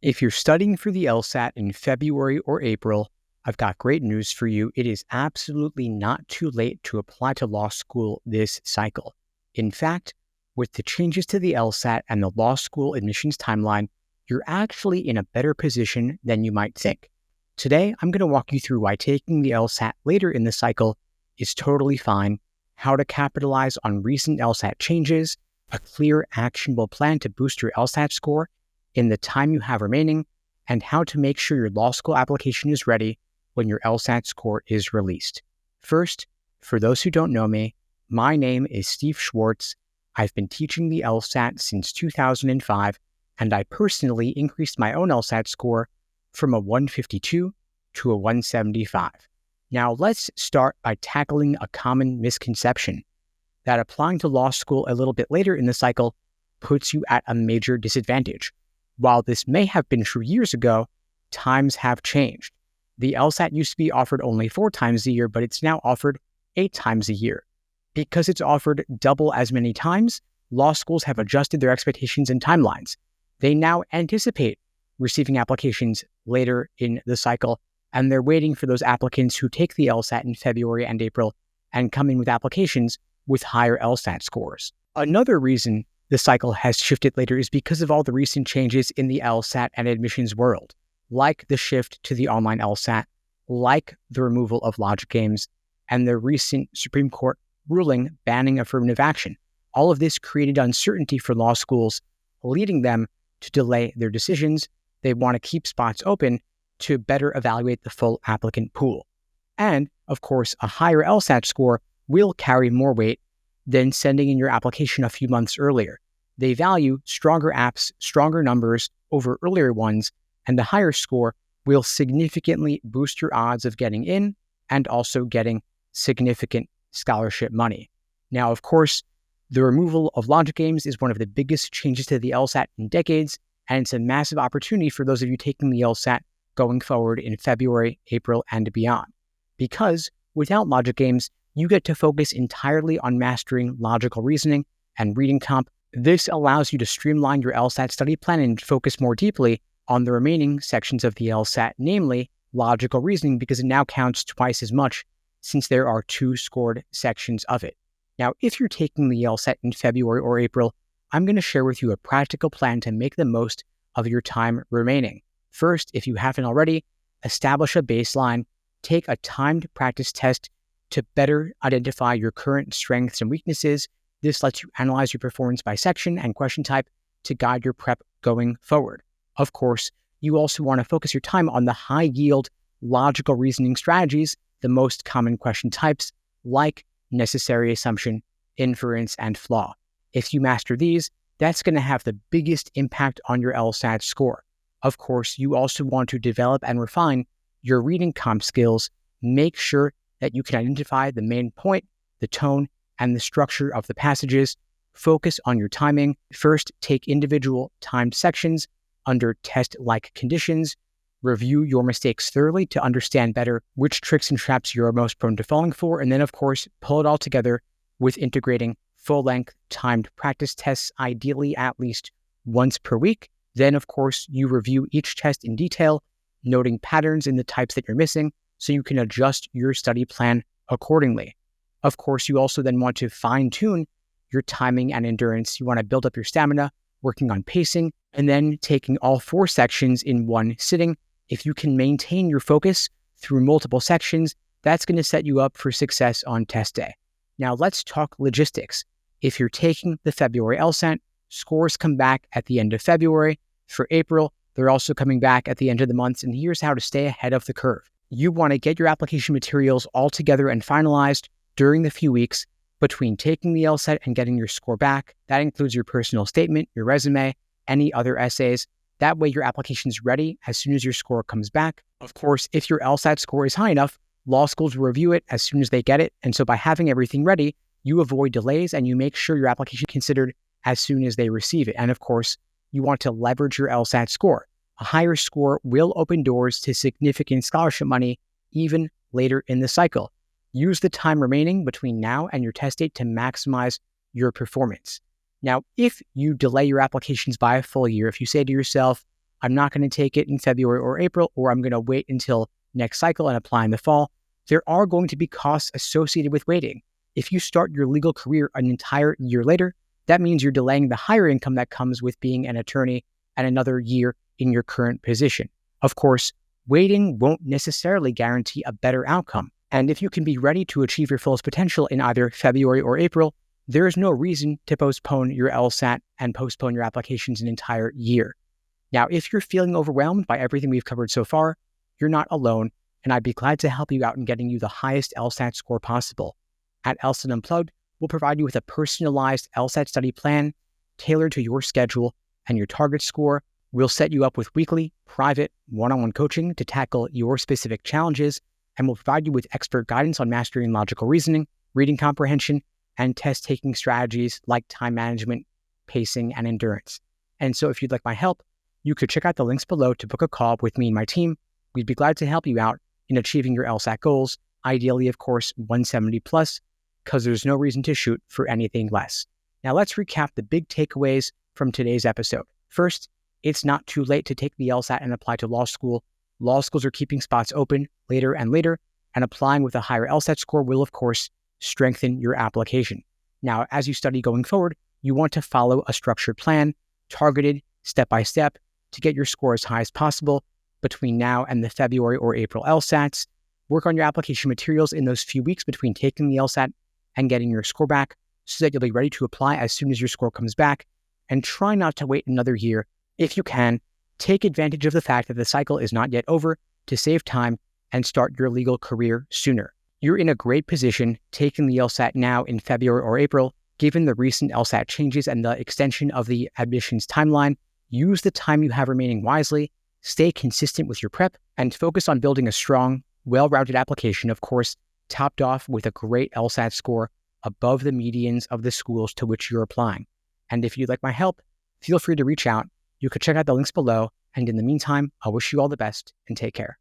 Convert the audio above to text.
If you're studying for the LSAT in February or April, I've got great news for you. It is absolutely not too late to apply to law school this cycle. In fact, with the changes to the LSAT and the law school admissions timeline, you're actually in a better position than you might think. Today, I'm going to walk you through why taking the LSAT later in the cycle is totally fine, how to capitalize on recent LSAT changes, a clear, actionable plan to boost your LSAT score in the time you have remaining, and how to make sure your law school application is ready when your LSAT score is released. First, for those who don't know me, my name is Steve Schwartz. I've been teaching the LSAT since 2005, and I personally increased my own LSAT score from a 152 to a 175. Now, let's start by tackling a common misconception that applying to law school a little bit later in the cycle puts you at a major disadvantage. While this may have been true years ago, times have changed. The LSAT used to be offered only 4 times a year, but it's now offered 8 times a year. Because it's offered double as many times, law schools have adjusted their expectations and timelines. They now anticipate receiving applications later in the cycle, and they're waiting for those applicants who take the LSAT in February and April and come in with applications with higher LSAT scores. Another reason the cycle has shifted later is because of all the recent changes in the LSAT and admissions world, like the shift to the online LSAT, like the removal of logic games, and the recent Supreme Court ruling banning affirmative action. All of this created uncertainty for law schools, leading them to delay their decisions. They want to keep spots open to better evaluate the full applicant pool. And, of course, a higher LSAT score will carry more weight than sending in your application a few months earlier. They value stronger apps, stronger numbers over earlier ones, and the higher score will significantly boost your odds of getting in and also getting significant scholarship money. Now, of course, the removal of logic games is one of the biggest changes to the LSAT in decades, and it's a massive opportunity for those of you taking the LSAT going forward in February, April, and beyond. Because without logic games, you get to focus entirely on mastering logical reasoning and reading comp. This allows you to streamline your LSAT study plan and focus more deeply on the remaining sections of the LSAT, namely logical reasoning, because it now counts twice as much since there are 2 scored sections of it. Now, if you're taking the LSAT in February or April, I'm going to share with you a practical plan to make the most of your time remaining. First, if you haven't already, establish a baseline, take a timed practice test to better identify your current strengths and weaknesses. This lets you analyze your performance by section and question type to guide your prep going forward. Of course, you also want to focus your time on the high-yield logical reasoning strategies, the most common question types, like necessary assumption, inference, and flaw. If you master these, that's going to have the biggest impact on your LSAT score. Of course, you also want to develop and refine your reading comp skills. Make sure that you can identify the main point, the tone, and the structure of the passages. Focus on your timing. First, take individual timed sections under test-like conditions. Review your mistakes thoroughly to understand better which tricks and traps you're most prone to falling for. And then, of course, pull it all together with integrating full-length timed practice tests, ideally at least once per week. Then, of course, you review each test in detail, noting patterns in the types that you're missing, so you can adjust your study plan accordingly. Of course, you also then want to fine-tune your timing and endurance. You want to build up your stamina, working on pacing, and then taking all 4 sections in one sitting. If you can maintain your focus through multiple sections, that's going to set you up for success on test day. Now, let's talk logistics. If you're taking the February LSAT, scores come back at the end of February. For April, they're also coming back at the end of the month, and here's how to stay ahead of the curve. You want to get your application materials all together and finalized during the few weeks between taking the LSAT and getting your score back. That includes your personal statement, your resume, any other essays. That way your application's ready as soon as your score comes back. Of course, if your LSAT score is high enough, law schools will review it as soon as they get it. And so by having everything ready, you avoid delays and you make sure your application is considered as soon as they receive it. And of course, you want to leverage your LSAT score. A higher score will open doors to significant scholarship money even later in the cycle. Use the time remaining between now and your test date to maximize your performance. Now, if you delay your applications by a full year, if you say to yourself, I'm not going to take it in February or April, or I'm going to wait until next cycle and apply in the fall, there are going to be costs associated with waiting. If you start your legal career an entire year later, that means you're delaying the higher income that comes with being an attorney and another year in your current position. Of course, waiting won't necessarily guarantee a better outcome. And if you can be ready to achieve your fullest potential in either February or April, there is no reason to postpone your LSAT and postpone your applications an entire year. Now, if you're feeling overwhelmed by everything we've covered so far, you're not alone, and I'd be glad to help you out in getting you the highest LSAT score possible. At LSAT Unplugged, we'll provide you with a personalized LSAT study plan tailored to your schedule and your target score. We'll set you up with weekly, private, one-on-one coaching to tackle your specific challenges, and we'll provide you with expert guidance on mastering logical reasoning, reading comprehension, and test-taking strategies like time management, pacing, and endurance. And so if you'd like my help, you could check out the links below to book a call with me and my team. We'd be glad to help you out in achieving your LSAT goals, ideally, of course, 170 plus, because there's no reason to shoot for anything less. Now let's recap the big takeaways from today's episode. First, it's not too late to take the LSAT and apply to law school. Law schools are keeping spots open later and later, and applying with a higher LSAT score will, of course, strengthen your application. Now, as you study going forward, you want to follow a structured plan, targeted step-by-step, to get your score as high as possible between now and the February or April LSATs. Work on your application materials in those few weeks between taking the LSAT and getting your score back so that you'll be ready to apply as soon as your score comes back. And try not to wait another year. If you can, take advantage of the fact that the cycle is not yet over to save time and start your legal career sooner. You're in a great position taking the LSAT now in February or April. Given the recent LSAT changes and the extension of the admissions timeline, use the time you have remaining wisely, stay consistent with your prep, and focus on building a strong, well-rounded application, of course, topped off with a great LSAT score above the medians of the schools to which you're applying. And if you'd like my help, feel free to reach out. You could check out the links below. And in the meantime, I wish you all the best and take care.